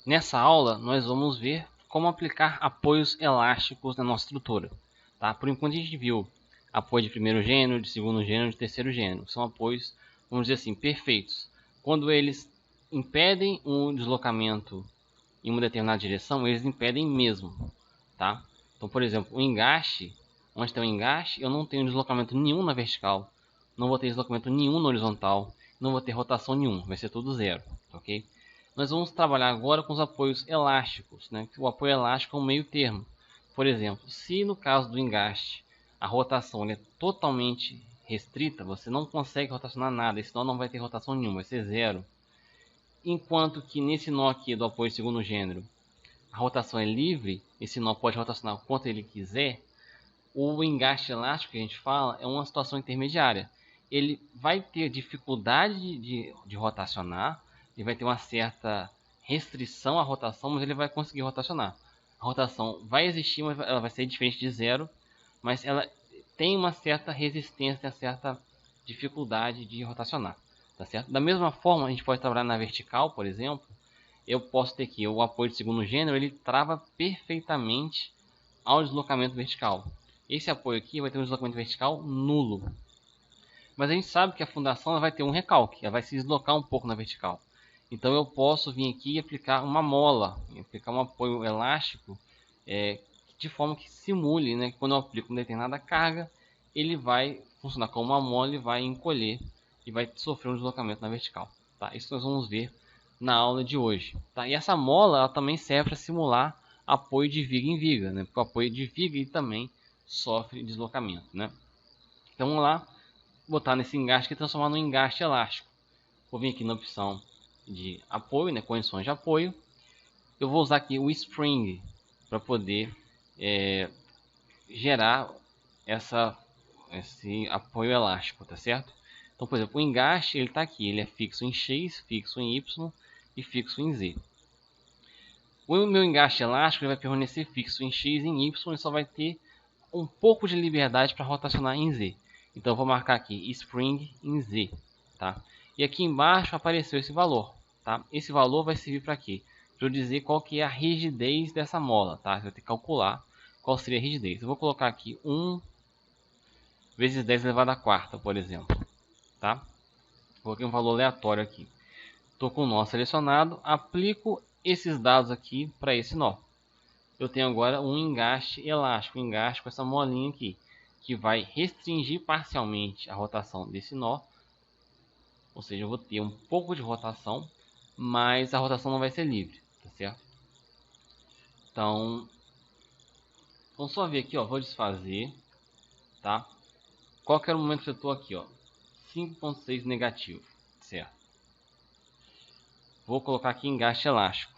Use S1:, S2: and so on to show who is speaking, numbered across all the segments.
S1: Nessa aula, nós vamos ver como aplicar apoios elásticos na nossa estrutura. Tá? Por enquanto, a gente viu apoio de primeiro gênero, de segundo gênero, de terceiro gênero. São apoios, vamos dizer assim, perfeitos. Quando eles impedem um deslocamento em uma determinada direção, eles impedem mesmo. Tá? Então, por exemplo, o engaste, onde tem um engaste, eu não tenho deslocamento nenhum na vertical, não vou ter deslocamento nenhum na horizontal, não vou ter rotação nenhuma, vai ser tudo zero, ok? Nós vamos trabalhar agora com os apoios elásticos, né? O apoio elástico é um meio termo. Por exemplo, se no caso do engaste a rotação é totalmente restrita, você não consegue rotacionar nada, esse nó não vai ter rotação nenhuma, vai ser zero. Enquanto que nesse nó aqui do apoio segundo gênero, a rotação é livre, esse nó pode rotacionar o quanto ele quiser, o engaste elástico que a gente fala é uma situação intermediária. Ele vai ter dificuldade de rotacionar, ele vai ter uma certa restrição à rotação, mas ele vai conseguir rotacionar. A rotação vai existir, mas ela vai ser diferente de zero, mas ela tem uma certa resistência, uma certa dificuldade de rotacionar. Tá certo? Da mesma forma, a gente pode trabalhar na vertical, por exemplo. Eu posso ter aqui o apoio de segundo gênero, ele trava perfeitamente ao deslocamento vertical. Esse apoio aqui vai ter um deslocamento vertical nulo. Mas a gente sabe que a fundação ela vai ter um recalque, ela vai se deslocar um pouco na vertical. Então eu posso vir aqui e aplicar uma mola, aplicar um apoio elástico, de forma que simule, né, que quando eu aplico uma determinada carga, ele vai funcionar como uma mola e vai encolher e vai sofrer um deslocamento na vertical. Tá? Isso nós vamos ver na aula de hoje. Tá? E essa mola ela também serve para simular apoio de viga em viga, né? Porque o apoio de viga ele também sofre deslocamento. Né? Então vamos lá, botar nesse engaste e transformar no engaste elástico. Vou vir aqui na opção de apoio, né? Condições de apoio. Eu vou usar aqui o spring para poder gerar esse apoio elástico, tá certo? Então, por exemplo, o engaste ele está aqui, ele é fixo em X, fixo em Y e fixo em Z. O meu engaste elástico ele vai permanecer fixo em X e em Y e só vai ter um pouco de liberdade para rotacionar em Z. Então eu vou marcar aqui spring em Z, tá? E aqui embaixo apareceu esse valor, tá? Esse valor vai servir para quê? Para eu dizer qual que é a rigidez dessa mola, tá? Você vai ter que calcular qual seria a rigidez. Eu vou colocar aqui 1 vezes 10 elevado à quarta, por exemplo, tá? Coloquei um valor aleatório aqui. Estou com o nó selecionado, aplico esses dados aqui para esse nó. Eu tenho agora um engaste elástico, um engaste com essa molinha aqui, que vai restringir parcialmente a rotação desse nó. Ou seja, eu vou ter um pouco de rotação, mas a rotação não vai ser livre, tá certo? Então, vamos só ver aqui, ó, vou desfazer, tá? Qual que era o momento que eu estou aqui, ó? 5.6 negativo, certo? Vou colocar aqui engaste elástico.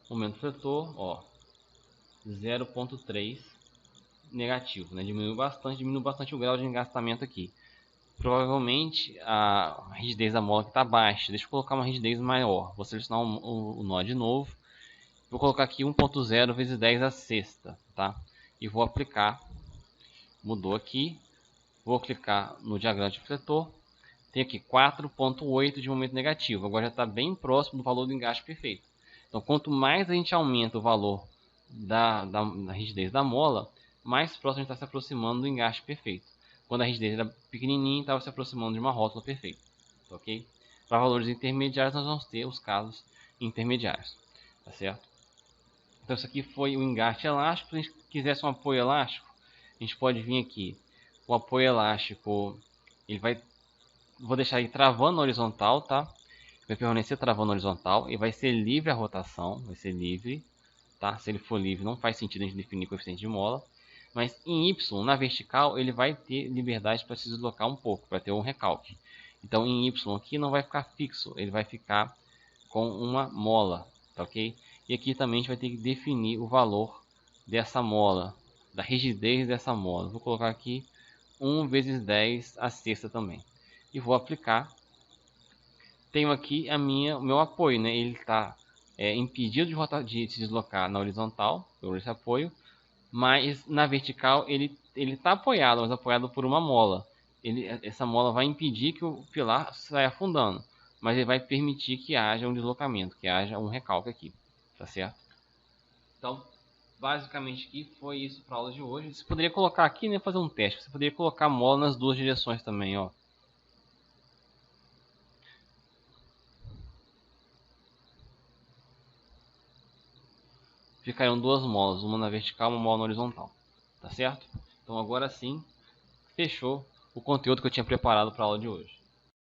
S1: Momento fletor, ó, 0.3 negativo, né? Diminui bastante o grau de engastamento aqui. Provavelmente a rigidez da mola está baixa. Deixa eu colocar uma rigidez maior. Vou selecionar o nó de novo. Vou colocar aqui 1.0 vezes 10 a sexta, tá? E vou aplicar. Mudou aqui. Vou clicar no diagrama de fletor. Tem aqui 4.8 de momento negativo. Agora já está bem próximo do valor do engaste perfeito. Então, quanto mais a gente aumenta o valor da rigidez da mola, mais próximo a gente está se aproximando do engaste perfeito. Quando a rigidez era pequenininha, estava se aproximando de uma rótula perfeita. Ok? Para valores intermediários, nós vamos ter os casos intermediários. Tá certo? Então, isso aqui foi o engaste elástico. Se a gente quisesse um apoio elástico, a gente pode vir aqui. O apoio elástico, ele vai... Vou deixar ele travando na horizontal, tá? Vai permanecer travando na horizontal e vai ser livre a rotação, vai ser livre, tá? Se ele for livre, não faz sentido a gente definir coeficiente de mola. Mas em Y, na vertical, ele vai ter liberdade para se deslocar um pouco, para ter um recalque. Então em Y aqui não vai ficar fixo, ele vai ficar com uma mola, tá ok? E aqui também a gente vai ter que definir o valor dessa mola, da rigidez dessa mola. Vou colocar aqui 1 vezes 10 a sexta também. E vou aplicar. Tenho aqui o meu apoio, né? Ele está impedido de se deslocar na horizontal, por esse apoio, mas na vertical ele está apoiado, mas apoiado por uma mola. Essa mola vai impedir que o pilar saia afundando. mas ele vai permitir que haja um deslocamento, que haja um recalque aqui, tá certo? Então, basicamente aqui foi isso para a aula de hoje. Você poderia colocar aqui, né, fazer um teste. Você poderia colocar mola nas duas direções também, ó. Ficariam duas molas, uma na vertical e uma mola na horizontal, tá certo? Então agora sim, fechou o conteúdo que eu tinha preparado para a aula de hoje.